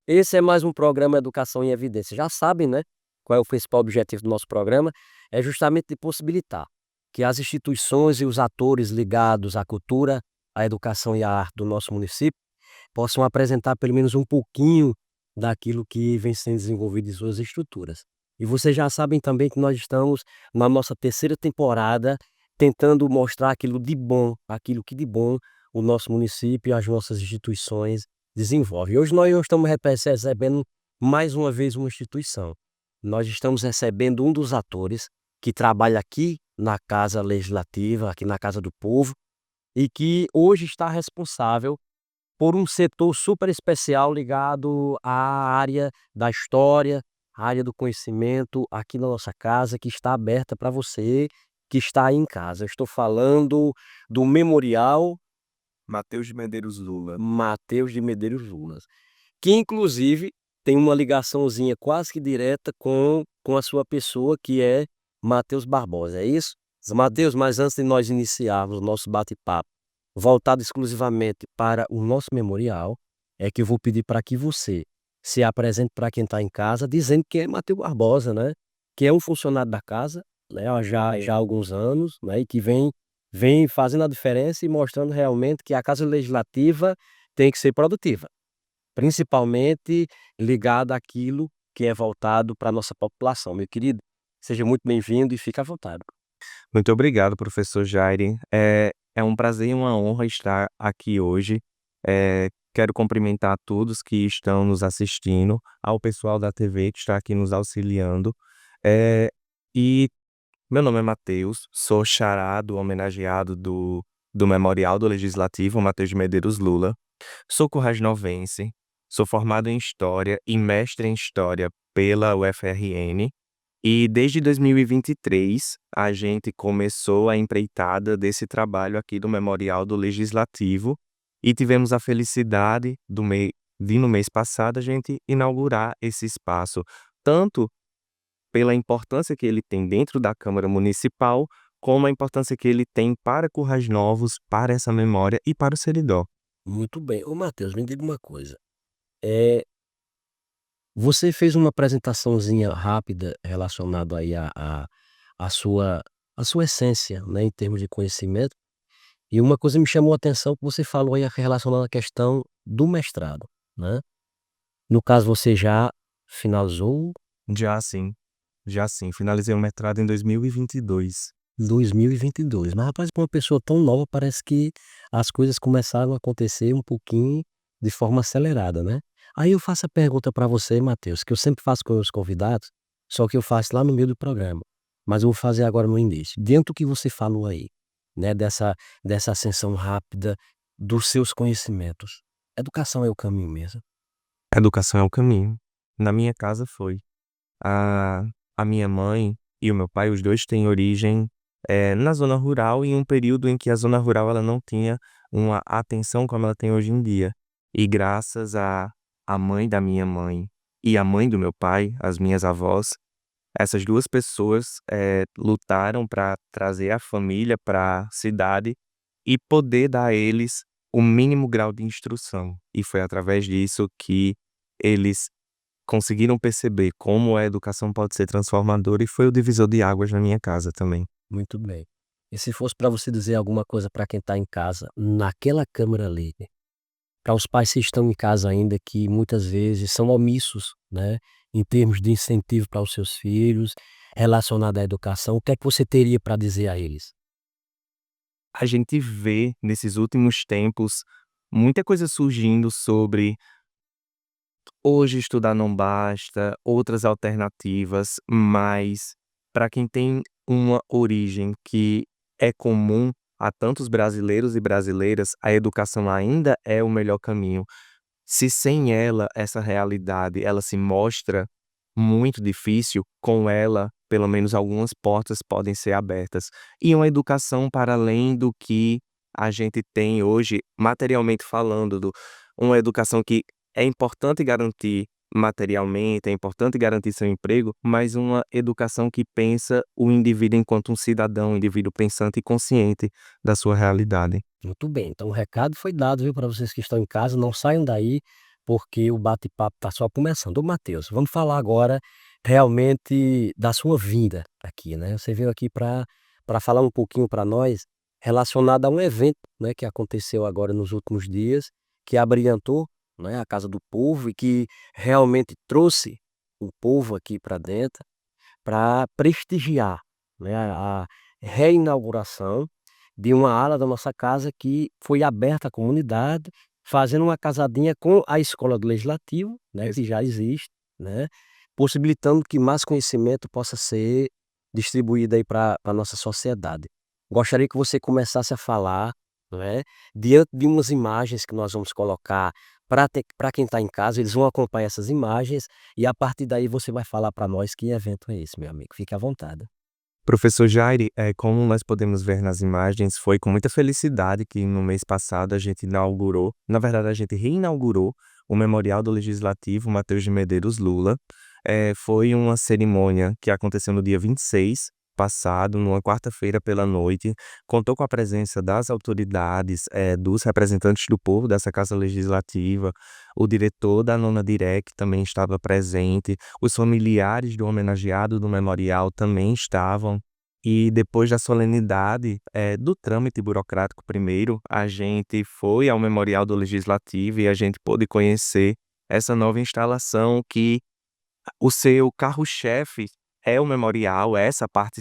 Esse é mais um programa Educação em Evidência. Já sabem, né, qual é o principal objetivo do nosso programa? É justamente de possibilitar que as instituições e os atores ligados à cultura, à educação e à arte do nosso município possam apresentar pelo menos um pouquinho daquilo que vem sendo desenvolvido em suas estruturas. E vocês já sabem também que nós estamos na nossa terceira temporada tentando mostrar aquilo de bom, aquilo que de bom o nosso município e as nossas instituições desenvolvem. Hoje nós estamos recebendo mais uma vez uma instituição. Nós estamos recebendo um dos atores que trabalha aqui na Casa Legislativa, aqui na Casa do Povo, e que hoje está responsável por um setor super especial ligado à área da história, à área do conhecimento aqui na nossa casa, que está aberta para você que está aí em casa. Eu estou falando do Memorial Matheus de Medeiros Lula. Matheus de Medeiros Lula, que inclusive tem uma ligaçãozinha quase que direta com a sua pessoa, que é Matheus Barbosa, é isso? Matheus, mas antes de nós iniciarmos o nosso bate-papo, voltado exclusivamente para o nosso memorial, é que eu vou pedir para que você se apresente para quem está em casa, dizendo que é Matheus Barbosa, né? Que é um funcionário da casa, né? Já há alguns anos, né? E que vem fazendo a diferença e mostrando realmente que a Casa Legislativa tem que ser produtiva, principalmente ligada àquilo que é voltado para a nossa população. Meu querido, seja muito bem-vindo e fique à vontade. Muito obrigado, professor Jair. É um prazer e uma honra estar aqui hoje. Quero cumprimentar a todos que estão nos assistindo, ao pessoal da TV que está aqui nos auxiliando. E meu nome é Matheus, sou xará do homenageado do Memorial do Legislativo, Matheus de Medeiros Lula. Sou currajnovense, sou formado em História e mestre em História pela UFRN. E desde 2023, a gente começou a empreitada desse trabalho aqui do Memorial do Legislativo e tivemos a felicidade de, no mês passado, a gente inaugurar esse espaço, tanto pela importância que ele tem dentro da Câmara Municipal, como a importância que ele tem para Currais Novos, para essa memória e para o Seridó. Muito bem. Ô, Matheus, me diga uma coisa. Você fez uma apresentaçãozinha rápida relacionado aí à sua à sua essência, né, em termos de conhecimento, e uma coisa me chamou a atenção que você falou aí relacionada à questão do mestrado, né. No caso, você já finalizou Já sim, já sim. Finalizei o mestrado em 2022. 2022, mas rapaz, pra uma pessoa tão nova parece que as coisas começaram a acontecer um pouquinho de forma acelerada, né. Aí eu faço a pergunta para você, Matheus, que eu sempre faço com os convidados, só que eu faço lá no meio do programa, mas eu vou fazer agora no início. Dentro do que você falou aí, né, dessa ascensão rápida dos seus conhecimentos, educação é o caminho mesmo? Educação é o caminho. Na minha casa foi. A a minha mãe e o meu pai, os 2 têm origem, na zona rural, em um período em que a zona rural ela não tinha uma atenção como ela tem hoje em dia. E graças à mãe da minha mãe e à mãe do meu pai, as minhas avós, essas 2 pessoas, lutaram para trazer a família pra cidade e poder dar a eles o mínimo grau de instrução. E foi através disso que eles conseguiram perceber como a educação pode ser transformadora e foi o divisor de águas na minha casa também. Muito bem. E se fosse para você dizer alguma coisa para quem está em casa, naquela câmara ali, para os pais que estão em casa ainda, que muitas vezes são omissos, né, em termos de incentivo para os seus filhos, relacionado à educação, o que é que você teria para dizer a eles? A gente vê nesses últimos tempos muita coisa surgindo sobre hoje estudar não basta, outras alternativas, mas para quem tem uma origem que é comum a tantos brasileiros e brasileiras, a educação ainda é o melhor caminho. Se sem ela, essa realidade, ela se mostra muito difícil, com ela, pelo menos algumas portas podem ser abertas. E uma educação para além do que a gente tem hoje, materialmente falando, uma educação que é importante garantir materialmente, é importante garantir seu emprego, mas uma educação que pensa o indivíduo enquanto um cidadão, um indivíduo pensante e consciente da sua realidade. Muito bem, então o recado foi dado, viu, para vocês que estão em casa, não saiam daí, porque o bate-papo está só começando. Ô Matheus, vamos falar agora realmente da sua vinda aqui, né. Você veio aqui para falar um pouquinho para nós relacionado a um evento, né, que aconteceu agora nos últimos dias, que abrilhantou, né, a casa do povo e que realmente trouxe o povo aqui para dentro, para prestigiar, né, a reinauguração de uma ala da nossa casa que foi aberta à comunidade, fazendo uma casadinha com a escola do legislativo, né, que já existe, né, possibilitando que mais conhecimento possa ser distribuído aí para a nossa sociedade. Gostaria que você começasse a falar, né, diante de umas imagens que nós vamos colocar para quem está em casa, eles vão acompanhar essas imagens e a partir daí você vai falar para nós que evento é esse, meu amigo, fique à vontade. Professor Jair, como nós podemos ver nas imagens, foi com muita felicidade que no mês passado a gente inaugurou, na verdade a gente reinaugurou o Memorial do Legislativo Matheus de Medeiros Lula. Foi uma cerimônia que aconteceu no dia 26 passado, numa quarta-feira pela noite, contou com a presença das autoridades, dos representantes do povo dessa Casa Legislativa, o diretor da Nona Direc também estava presente, os familiares do homenageado do memorial também estavam. E depois da solenidade, do trâmite burocrático primeiro, a gente foi ao Memorial do Legislativo e a gente pôde conhecer essa nova instalação que o seu carro-chefe é o memorial, é essa parte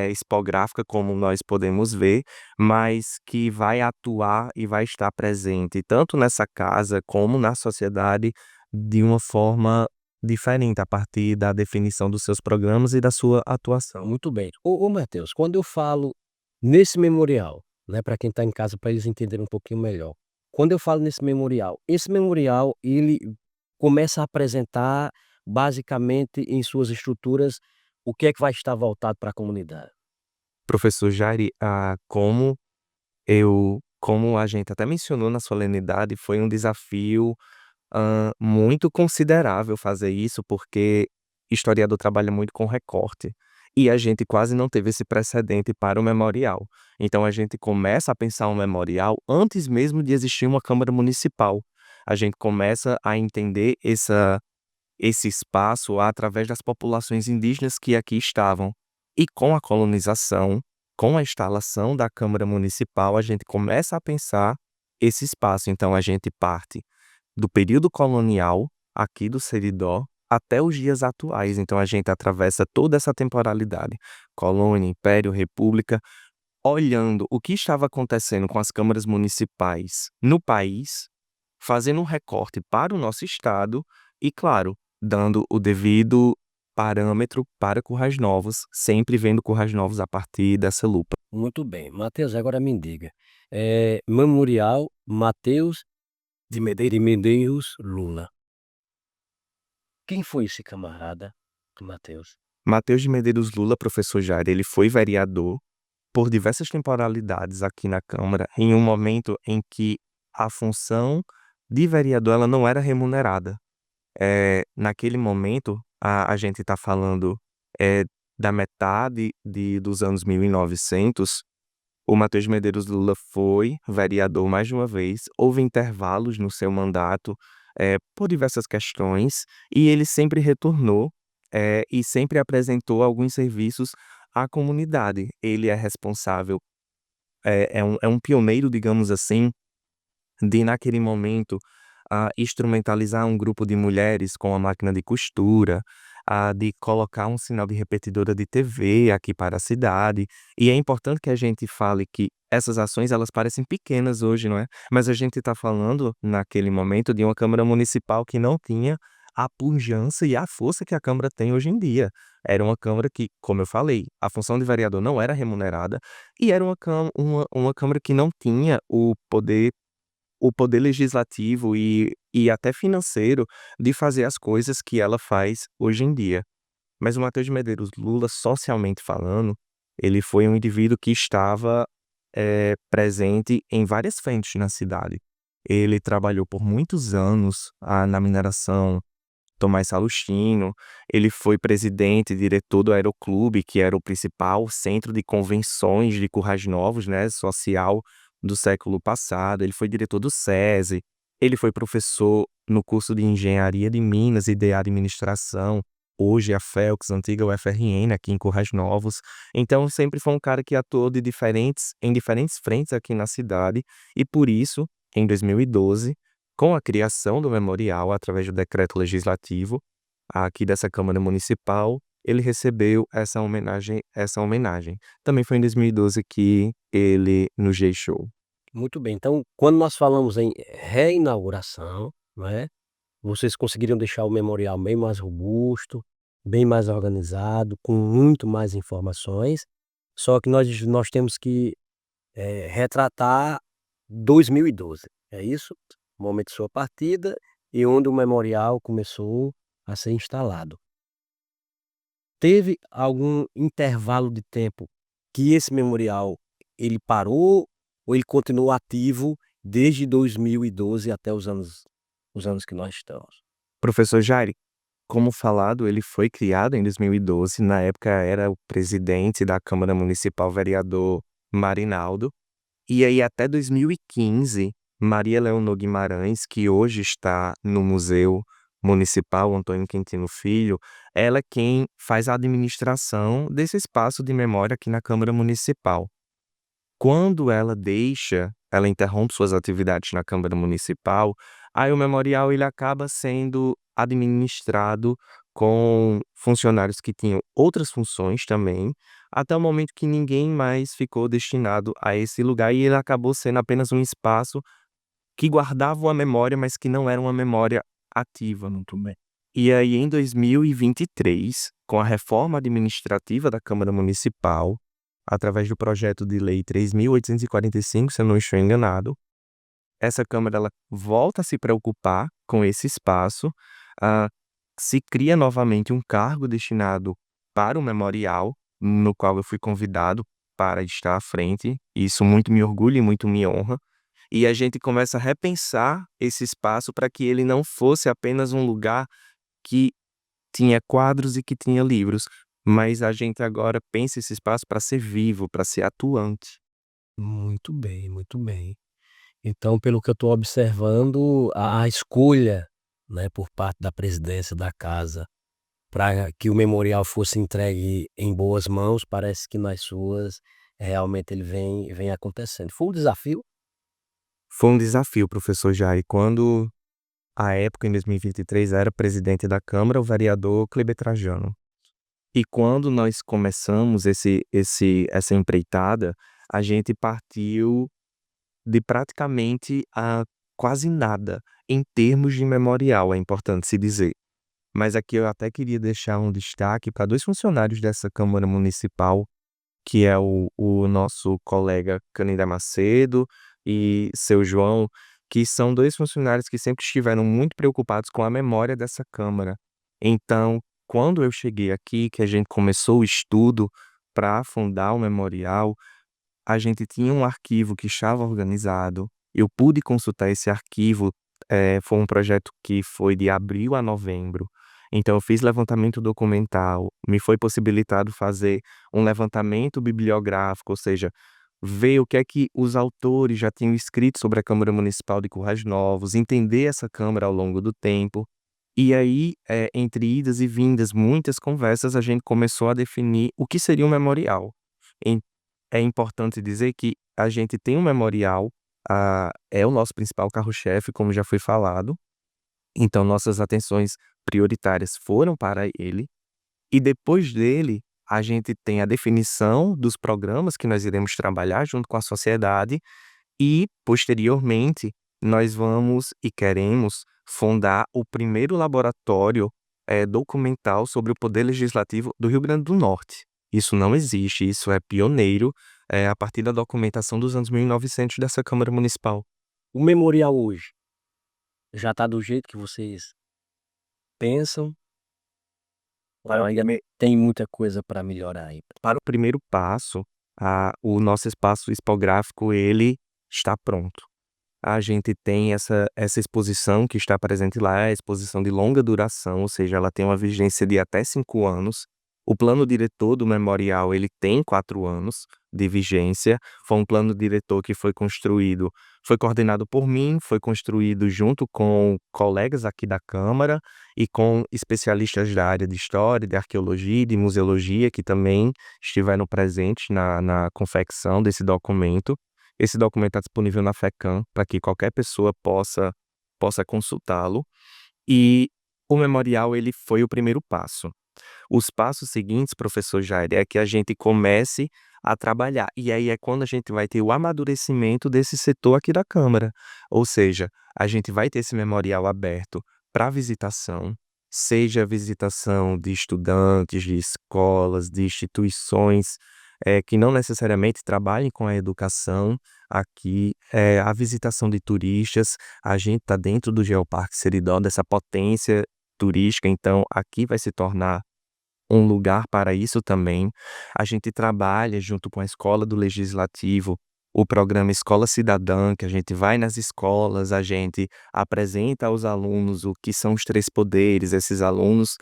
expográfica, como nós podemos ver, mas que vai atuar e vai estar presente tanto nessa casa como na sociedade de uma forma diferente, a partir da definição dos seus programas e da sua atuação. Muito bem. Ô Matheus, quando eu falo nesse memorial, né, para quem está em casa, para eles entenderem um pouquinho melhor. Quando eu falo nesse memorial, esse memorial ele começa a apresentar, basicamente, em suas estruturas, o que é que vai estar voltado para a comunidade. Professor Jair, como a gente até mencionou na solenidade, foi um desafio muito considerável fazer isso, porque historiador trabalha muito com recorte, e a gente quase não teve esse precedente para o memorial. Então a gente começa a pensar um memorial antes mesmo de existir uma Câmara Municipal. A gente começa a entender esse espaço através das populações indígenas que aqui estavam. E com a colonização, com a instalação da Câmara Municipal, a gente começa a pensar esse espaço. Então a gente parte do período colonial, aqui do Seridó, até os dias atuais. Então a gente atravessa toda essa temporalidade, colônia, império, república, olhando o que estava acontecendo com as câmaras municipais no país, fazendo um recorte para o nosso estado e, claro, dando o devido parâmetro para Currais Novos, sempre vendo Currais Novos a partir dessa lupa. Muito bem. Matheus, agora me diga, Memorial Matheus de Medeiros Lula. Quem foi esse camarada, Matheus? Matheus de Medeiros Lula, professor Jair, ele foi vereador por diversas temporalidades aqui na Câmara, em um momento em que a função de vereador ela não era remunerada. Naquele momento, a gente está falando da metade dos anos 1900, o Matheus Medeiros Lula foi vereador mais de uma vez, houve intervalos no seu mandato, por diversas questões, e ele sempre retornou, e sempre apresentou alguns serviços à comunidade. Ele é responsável, é um pioneiro, digamos assim, de naquele momento, instrumentalizar um grupo de mulheres com a máquina de costura, de colocar um sinal de repetidora de TV aqui para a cidade. E é importante que a gente fale que essas ações elas parecem pequenas hoje, não é? Mas a gente está falando, naquele momento, de uma Câmara Municipal que não tinha a pujança e a força que a Câmara tem hoje em dia. Era uma Câmara que, como eu falei, a função de vereador não era remunerada e era uma Câmara que não tinha o poder legislativo e até financeiro de fazer as coisas que ela faz hoje em dia. Mas o Matheus de Medeiros Lula, socialmente falando, ele foi um indivíduo que estava, presente em várias frentes na cidade. Ele trabalhou por muitos anos, na mineração, Tomás Salustino, ele foi presidente e diretor do Aeroclube, que era o principal centro de convenções de Currais Novos, né, social do século passado. Ele foi diretor do SESI, ele foi professor no curso de Engenharia de Minas e de Administração, hoje a FELX, antiga UFRN, aqui em Currais Novos. Então sempre foi um cara que atuou em diferentes frentes aqui na cidade, e por isso, em 2012, com a criação do memorial através do decreto legislativo aqui dessa Câmara Municipal, ele recebeu essa homenagem. Também foi em 2012 que ele nos deixou. Muito bem, então quando nós falamos em reinauguração, né, vocês conseguiram deixar o memorial bem mais robusto, bem mais organizado, com muito mais informações, só que nós temos que, retratar 2012, é isso? O momento de sua partida e onde o memorial começou a ser instalado. Teve algum intervalo de tempo que esse memorial ele parou ou ele continuou ativo desde 2012 até os anos que nós estamos? Professor Jair, como falado, ele foi criado em 2012, na época era o presidente da Câmara Municipal, vereador Marinaldo, e aí até 2015, Maria Leonor Guimarães, que hoje está no Museu Municipal Antônio Quintino Filho, ela é quem faz a administração desse espaço de memória aqui na Câmara Municipal. Quando ela interrompe suas atividades na Câmara Municipal, aí o memorial ele acaba sendo administrado com funcionários que tinham outras funções também, até o momento que ninguém mais ficou destinado a esse lugar e ele acabou sendo apenas um espaço que guardava uma memória, mas que não era uma memória ativa. Muito bem. E aí em 2023, com a reforma administrativa da Câmara Municipal, através do projeto de lei 3.845, se eu não estou enganado, essa Câmara ela volta a se preocupar com esse espaço, ah, se cria novamente um cargo destinado para o memorial, no qual eu fui convidado para estar à frente, e isso muito me orgulha e muito me honra, e a gente começa a repensar esse espaço para que ele não fosse apenas um lugar que tinha quadros e que tinha livros, mas a gente agora pensa esse espaço para ser vivo, para ser atuante. Muito bem, muito bem. Então, pelo que eu estou observando, a escolha, né, por parte da presidência da casa para que o memorial fosse entregue em boas mãos, parece que nas suas realmente ele vem acontecendo. Foi um desafio? Foi um desafio, professor Jair, quando à época, em 2023, era presidente da Câmara o vereador Kleber Trajano. E quando nós começamos essa empreitada, a gente partiu de praticamente a quase nada em termos de memorial, é importante se dizer. Mas aqui eu até queria deixar um destaque para 2 funcionários dessa Câmara Municipal, que é o nosso colega Canindé Macedo e seu João, que são 2 funcionários que sempre estiveram muito preocupados com a memória dessa Câmara. Então, quando eu cheguei aqui, que a gente começou o estudo para fundar o memorial, a gente tinha um arquivo que estava organizado, eu pude consultar esse arquivo, foi um projeto que foi de abril a novembro, então eu fiz levantamento documental, me foi possibilitado fazer um levantamento bibliográfico, ou seja, ver o que é que os autores já tinham escrito sobre a Câmara Municipal de Currais Novos, entender essa Câmara ao longo do tempo, e aí, entre idas e vindas, muitas conversas, a gente começou a definir o que seria um memorial. É importante dizer que a gente tem um memorial, é o nosso principal carro-chefe, como já foi falado, então nossas atenções prioritárias foram para ele, e depois dele, a gente tem a definição dos programas que nós iremos trabalhar junto com a sociedade e, posteriormente, nós vamos e queremos fundar o primeiro laboratório, documental sobre o poder legislativo do Rio Grande do Norte. Isso não existe, isso é pioneiro, a partir da documentação dos anos 1900 dessa Câmara Municipal. O memorial hoje já está do jeito que vocês pensam? Ou ainda tem muita coisa para melhorar aí? Para o primeiro passo, o nosso espaço expográfico, ele está pronto. a gente tem essa exposição que está presente lá, é a exposição de longa duração, ou seja, ela tem uma vigência de até 5 anos. O plano diretor do memorial, ele tem 4 anos de vigência. Foi um plano diretor que foi coordenado por mim, foi construído junto com colegas aqui da Câmara e com especialistas da área de história, de arqueologia e de museologia, que também estiveram presentes na confecção desse documento. Esse documento está disponível na FECAM para que qualquer pessoa possa consultá-lo. E o memorial, ele foi o primeiro passo. Os passos seguintes, professor Jair, é que a gente comece a trabalhar. E aí é quando a gente vai ter o amadurecimento desse setor aqui da Câmara. Ou seja, a gente vai ter esse memorial aberto para visitação, seja visitação de estudantes, de escolas, de instituições que não necessariamente trabalhem com a educação. Aqui, a visitação de turistas, a gente está dentro do Geoparque Seridó, dessa potência turística, então aqui vai se tornar um lugar para isso também. A gente trabalha junto com a Escola do Legislativo, o programa Escola Cidadã, que a gente vai nas escolas, a gente apresenta aos alunos o que são os 3 poderes, esses alunos,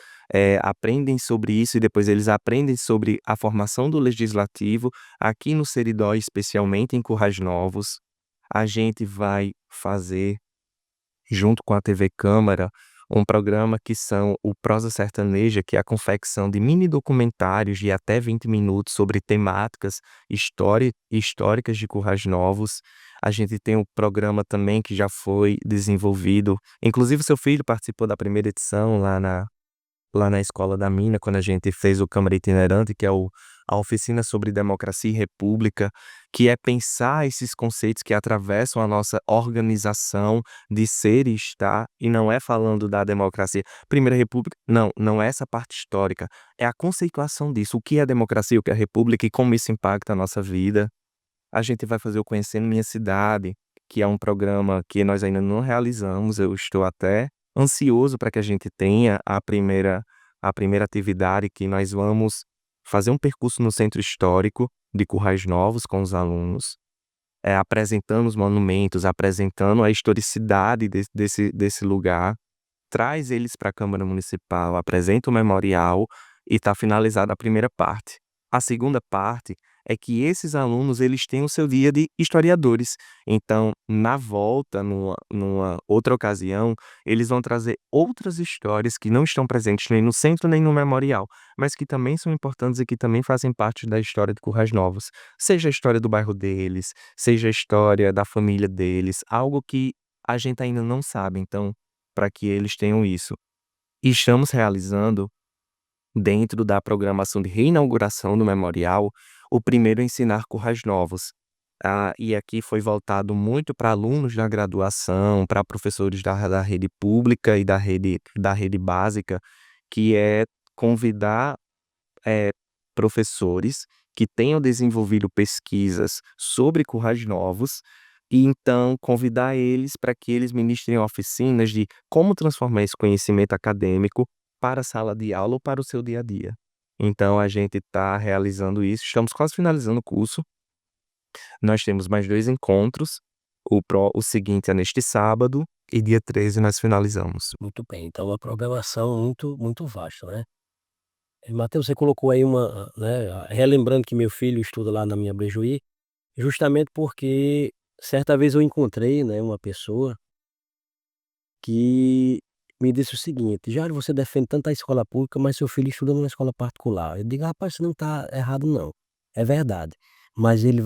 aprendem sobre isso e depois eles aprendem sobre a formação do legislativo, aqui no Seridó, especialmente em Currais Novos. A gente vai fazer junto com a TV Câmara, um programa que são o Prosa Sertaneja, que é a confecção de mini documentários de até 20 minutos sobre temáticas históricas de Currais Novos. A gente tem um programa também que já foi desenvolvido, inclusive seu filho participou da primeira edição lá na Escola da Mina, quando a gente fez o Câmara Itinerante, que é a oficina sobre democracia e república, que é pensar esses conceitos que atravessam a nossa organização de ser e estar, e não é falando da democracia. Primeira República, não é essa parte histórica, é a conceituação disso, o que é democracia, o que é república e como isso impacta a nossa vida. A gente vai fazer o Conhecendo Minha Cidade, que é um programa que nós ainda não realizamos, eu estou até ansioso para que a gente tenha a primeira atividade, que nós vamos fazer um percurso no Centro Histórico de Currais Novos com os alunos, apresentando os monumentos, apresentando a historicidade desse lugar, traz eles para a Câmara Municipal, apresenta o memorial e está finalizada a primeira parte. A segunda parte é que esses alunos eles têm o seu dia de historiadores. Então, na volta, numa outra ocasião, eles vão trazer outras histórias que não estão presentes nem no centro nem no memorial, mas que também são importantes e que também fazem parte da história de Currais Novos. Seja a história do bairro deles, seja a história da família deles, algo que a gente ainda não sabe. Então, para que eles tenham isso. E estamos realizando, dentro da programação de reinauguração do memorial, o primeiro Ensinar Currais Novos. E aqui foi voltado muito para alunos da graduação, para professores da rede pública e da rede básica, que é convidar professores que tenham desenvolvido pesquisas sobre Currais Novos e então convidar eles para que eles ministrem oficinas de como transformar esse conhecimento acadêmico para a sala de aula ou para o seu dia a dia. Então a gente está realizando isso, estamos quase finalizando o curso. Nós temos mais 2 encontros, o seguinte é neste sábado e dia 13 nós finalizamos. Muito bem, então uma programação muito muito vasta, né. Matheus, você colocou aí uma, né, relembrando que meu filho estuda lá na minha Brejuí, justamente porque certa vez eu encontrei, né, uma pessoa que me disse o seguinte: "Jário, você defende tanto a escola pública, mas seu filho estuda numa escola particular". Eu digo: "Rapaz, você não está errado não, é verdade, mas ele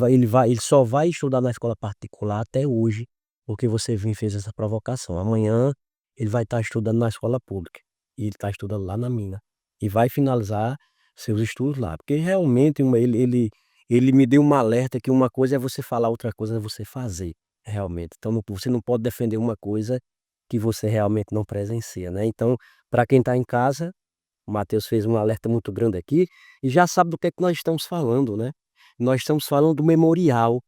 só vai estudar na escola particular até hoje, porque você vim e fez essa provocação. Amanhã ele vai estar estudando na escola pública, e ele está estudando lá na mina, e vai finalizar seus estudos lá", porque realmente ele me deu um alerta que uma coisa é você falar, outra coisa é você fazer, realmente. Então você não pode defender uma coisa que você realmente não presencia, né. Então, para quem está em casa, o Matheus fez um alerta muito grande aqui, e já sabe do que é que nós estamos falando, né. Nós estamos falando do memorial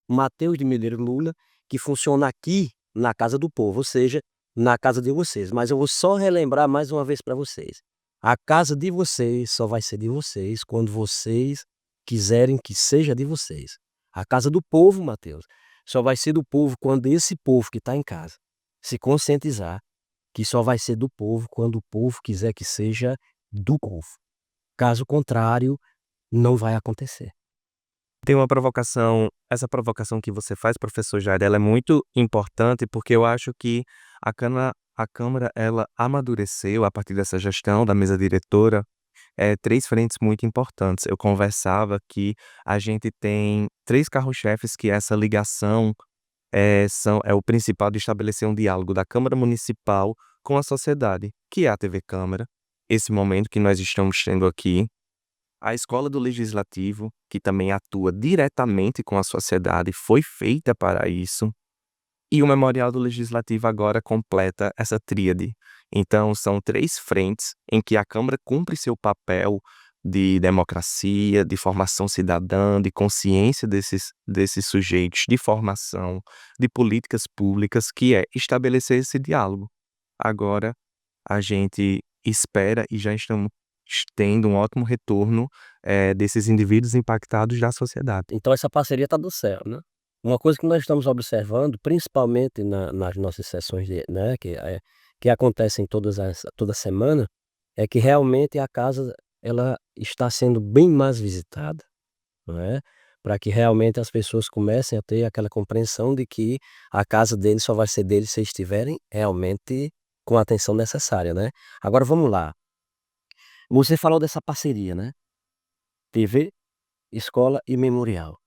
Mateus de Medeiros Lula, que funciona aqui na Casa do Povo, ou seja, na casa de vocês. Mas eu vou só relembrar mais uma vez para vocês: a casa de vocês só vai ser de vocês quando vocês quiserem que seja de vocês. A Casa do Povo, Mateus, só vai ser do povo quando esse povo que está em casa se conscientizar que só vai ser do povo quando o povo quiser que seja do povo. Caso contrário, não vai acontecer. Tem uma provocação, essa provocação que você faz, professor Jair, ela é muito importante, porque eu acho que a Câmara ela amadureceu a partir dessa gestão da mesa diretora, 3 frentes muito importantes. Eu conversava que a gente tem 3 carros-chefes que essa ligação, é o principal de estabelecer um diálogo da Câmara Municipal com a sociedade, que é a TV Câmara, esse momento que nós estamos tendo aqui, a Escola do Legislativo, que também atua diretamente com a sociedade, foi feita para isso, e o Memorial do Legislativo agora completa essa tríade. Então, são 3 frentes em que a Câmara cumpre seu papel de democracia, de formação cidadã, de consciência desses sujeitos, de formação, de políticas públicas, que é estabelecer esse diálogo. Agora, a gente espera e já estamos tendo um ótimo retorno, desses indivíduos impactados da sociedade. Então essa parceria está do céu, né. Uma coisa que nós estamos observando, principalmente nas nossas sessões né, que acontecem toda semana, é que realmente a casa ela está sendo bem mais visitada, não é, pra que realmente as pessoas comecem a ter aquela compreensão de que a casa deles só vai ser deles se estiverem realmente com a atenção necessária, né. Agora vamos lá, você falou dessa parceria, né, TV, escola e memorial.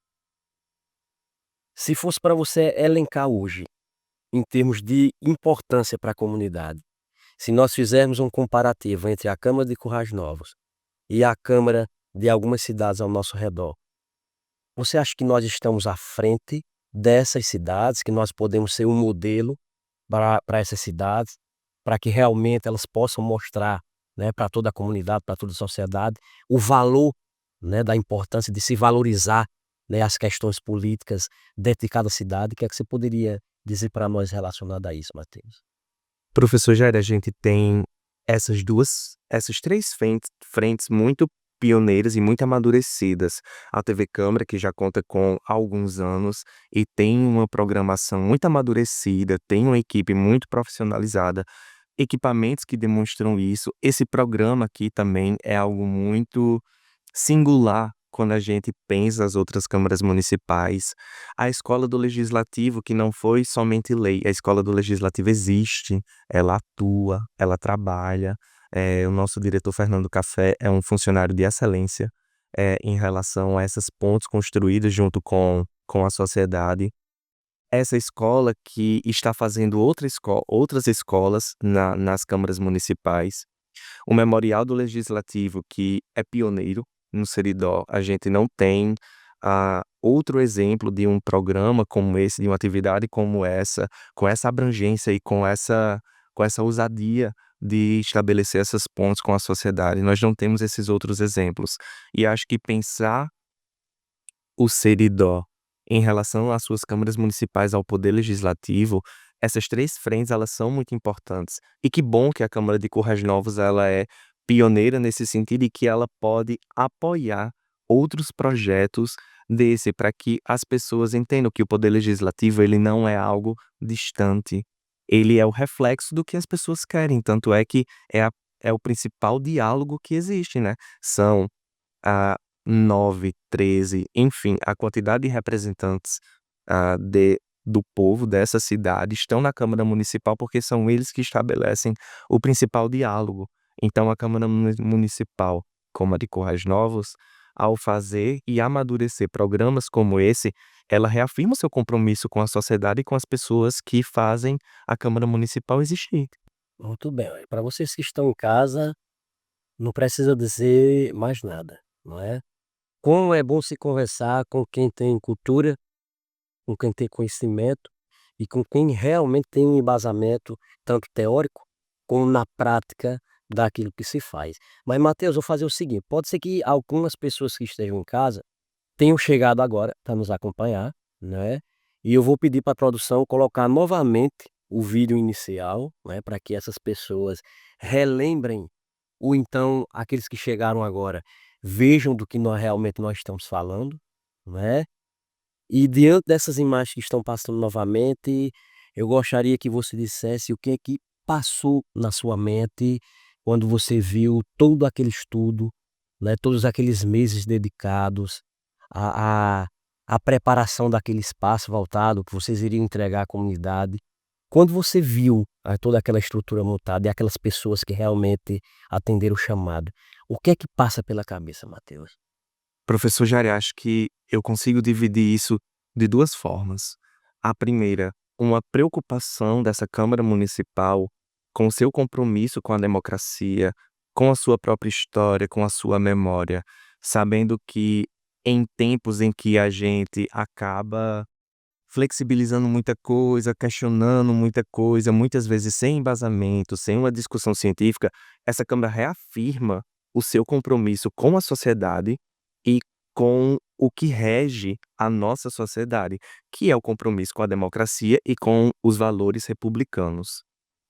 Se fosse para você elencar hoje, em termos de importância para a comunidade, se nós fizermos um comparativo entre a Câmara de Currais Novos e a Câmara de algumas cidades ao nosso redor, você acha que nós estamos à frente dessas cidades, que nós podemos ser um modelo para essas cidades, para que realmente elas possam mostrar, né, para toda a comunidade, para toda a sociedade, o valor, né, da importância de se valorizar, né, as questões políticas dentro de cada cidade? O que é que você poderia dizer para nós relacionado a isso, Matheus? Professor Jair, a gente tem essas 3 frentes muito pioneiras e muito amadurecidas. A TV Câmara, que já conta com alguns anos e tem uma programação muito amadurecida, tem uma equipe muito profissionalizada, equipamentos que demonstram isso. Esse programa aqui também é algo muito singular quando a gente pensa as outras câmaras municipais. A Escola do Legislativo, que não foi somente lei, a Escola do Legislativo existe, ela atua, ela trabalha. O nosso diretor Fernando Café é um funcionário de excelência, em relação a essas pontes construídas junto com a sociedade. Essa escola que está fazendo outras escolas nas câmaras municipais. O Memorial do Legislativo, que é pioneiro no Seridó, a gente não tem, outro exemplo de um programa como esse, de uma atividade como essa, com essa abrangência e com essa ousadia de estabelecer essas pontes com a sociedade. Nós não temos esses outros exemplos. E acho que pensar o Seridó em relação às suas câmaras municipais, ao poder legislativo, essas 3 frentes elas são muito importantes. E que bom que a Câmara de Currais Novos ela é pioneira nesse sentido e que ela pode apoiar outros projetos para que as pessoas entendam que o poder legislativo ele não é algo distante, ele é o reflexo do que as pessoas querem, tanto é que é o principal diálogo que existe, né. São a 9, 13, enfim, a quantidade de representantes, do povo dessa cidade estão na Câmara Municipal, porque são eles que estabelecem o principal diálogo. Então a Câmara Municipal, como a de Currais Novos, ao fazer e amadurecer programas como esse, ela reafirma o seu compromisso com a sociedade e com as pessoas que fazem a Câmara Municipal existir. Muito bem, para vocês que estão em casa, não precisa dizer mais nada, não é? Como é bom se conversar com quem tem cultura, com quem tem conhecimento e com quem realmente tem um embasamento, tanto teórico como na prática daquilo que se faz. Mas, Matheus, vou fazer o seguinte: pode ser que algumas pessoas que estejam em casa tenham chegado agora para nos acompanhar, né? E eu vou pedir para a produção colocar novamente o vídeo inicial, né, para que essas pessoas relembrem, ou então aqueles que chegaram agora vejam do que nós realmente estamos falando, né? E diante dessas imagens que estão passando novamente, eu gostaria que você dissesse o que é que passou na sua mente quando você viu todo aquele estudo, né, todos aqueles meses dedicados à à preparação daquele espaço voltado que vocês iriam entregar à comunidade. Quando você viu, toda aquela estrutura montada e aquelas pessoas que realmente atenderam o chamado, o que é que passa pela cabeça, Mateus? Professor Jari, acho que eu consigo dividir isso de 2 formas. A primeira, uma preocupação dessa Câmara Municipal com o seu compromisso com a democracia, com a sua própria história, com a sua memória, sabendo que em tempos em que a gente acaba flexibilizando muita coisa, questionando muita coisa, muitas vezes sem embasamento, sem uma discussão científica, essa Câmara reafirma o seu compromisso com a sociedade e com o que rege a nossa sociedade, que é o compromisso com a democracia e com os valores republicanos.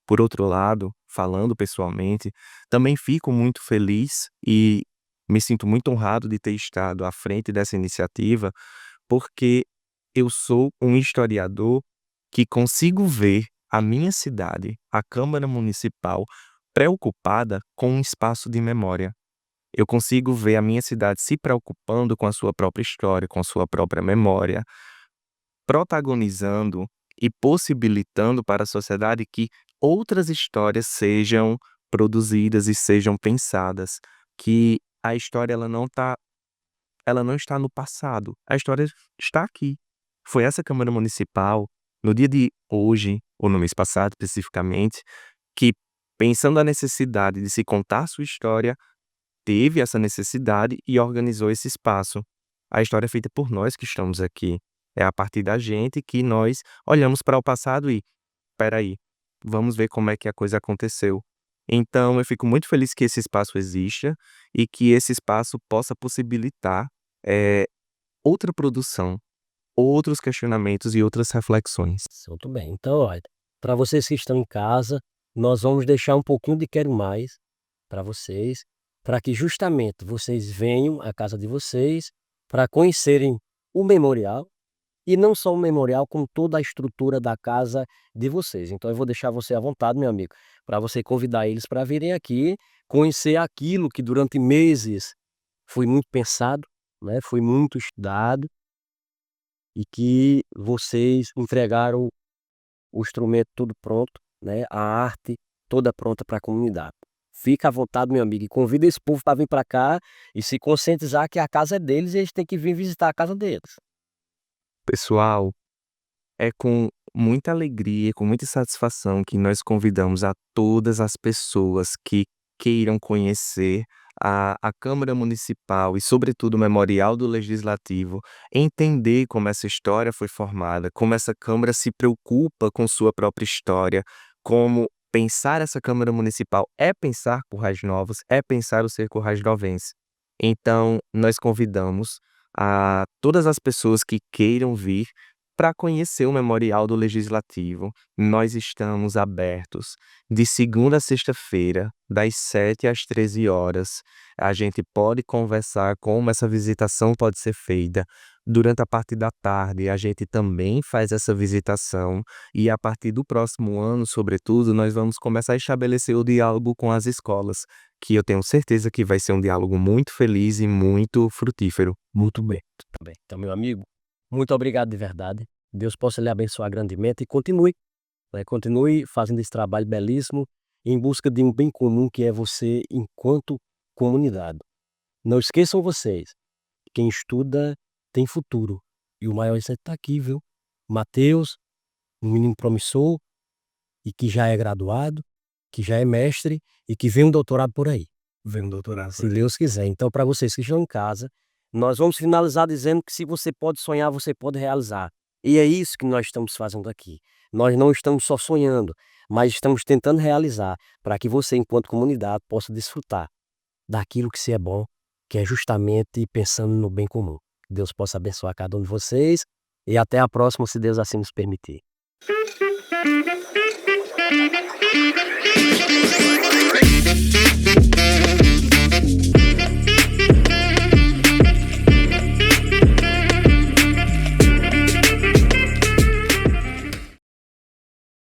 Por outro lado, falando pessoalmente, também fico muito feliz e me sinto muito honrado de ter estado à frente dessa iniciativa, porque eu sou um historiador que consigo ver a minha cidade, a Câmara Municipal, preocupada com um espaço de memória. Eu consigo ver a minha cidade se preocupando com a sua própria história, com a sua própria memória, protagonizando e possibilitando para a sociedade que outras histórias sejam produzidas e sejam pensadas, que a história ela não está no passado, a história está aqui. Foi essa Câmara Municipal, no dia de hoje, ou no mês passado especificamente, que, pensando a necessidade de se contar sua história, teve essa necessidade e organizou esse espaço. A história é feita por nós que estamos aqui. É a partir da gente que nós olhamos para o passado e, espera aí, vamos ver como é que a coisa aconteceu. Então, eu fico muito feliz que esse espaço exista e que esse espaço possa possibilitar, eh, outra produção, outros questionamentos e outras reflexões. Muito bem. Então, olha, para vocês que estão em casa, nós vamos deixar um pouquinho de quero mais para vocês, para que justamente vocês venham à casa de vocês para conhecerem o memorial, e não só o memorial, como toda a estrutura da casa de vocês. Então eu vou deixar você à vontade, meu amigo, para você convidar eles para virem aqui, conhecer aquilo que durante meses foi muito pensado, né, foi muito estudado, e que vocês entregaram o instrumento tudo pronto, né, a arte toda pronta para a comunidade. Fica à vontade, meu amigo, e convida esse povo para vir para cá e se conscientizar que a casa é deles e eles têm que vir visitar a casa deles. Pessoal, é com muita alegria, com muita satisfação que nós convidamos a todas as pessoas que queiram conhecer a Câmara Municipal e, sobretudo, o Memorial do Legislativo, entender como essa história foi formada, como essa Câmara se preocupa com sua própria história, como pensar essa Câmara Municipal é pensar Currais Novos, é pensar o ser currais-novense. Então, nós convidamos a todas as pessoas que queiram vir para conhecer o Memorial do Legislativo. Nós estamos abertos de segunda a sexta-feira, das 7 às 13 horas. A gente pode conversar como essa visitação pode ser feita. Durante a parte da tarde, a gente também faz essa visitação e a partir do próximo ano, sobretudo, nós vamos começar a estabelecer o diálogo com as escolas, que eu tenho certeza que vai ser um diálogo muito feliz e muito frutífero. Muito bem, muito bem. Então, meu amigo, muito obrigado de verdade. Deus possa lhe abençoar grandemente e continue, né, continue fazendo esse trabalho belíssimo em busca de um bem comum que é você enquanto comunidade. Não esqueçam vocês, quem estuda tem futuro. E o maior exemplo está aqui, viu? Mateus, um menino promissor e que já é graduado, que já é mestre e que vem um doutorado por aí. Vem um doutorado. Se Deus quiser. Então, para vocês que estão em casa, nós vamos finalizar dizendo que se você pode sonhar, você pode realizar. E é isso que nós estamos fazendo aqui. Nós não estamos só sonhando, mas estamos tentando realizar para que você, enquanto comunidade, possa desfrutar daquilo que se é bom, que é justamente pensando no bem comum. Deus possa abençoar cada um de vocês e até a próxima, se Deus assim nos permitir.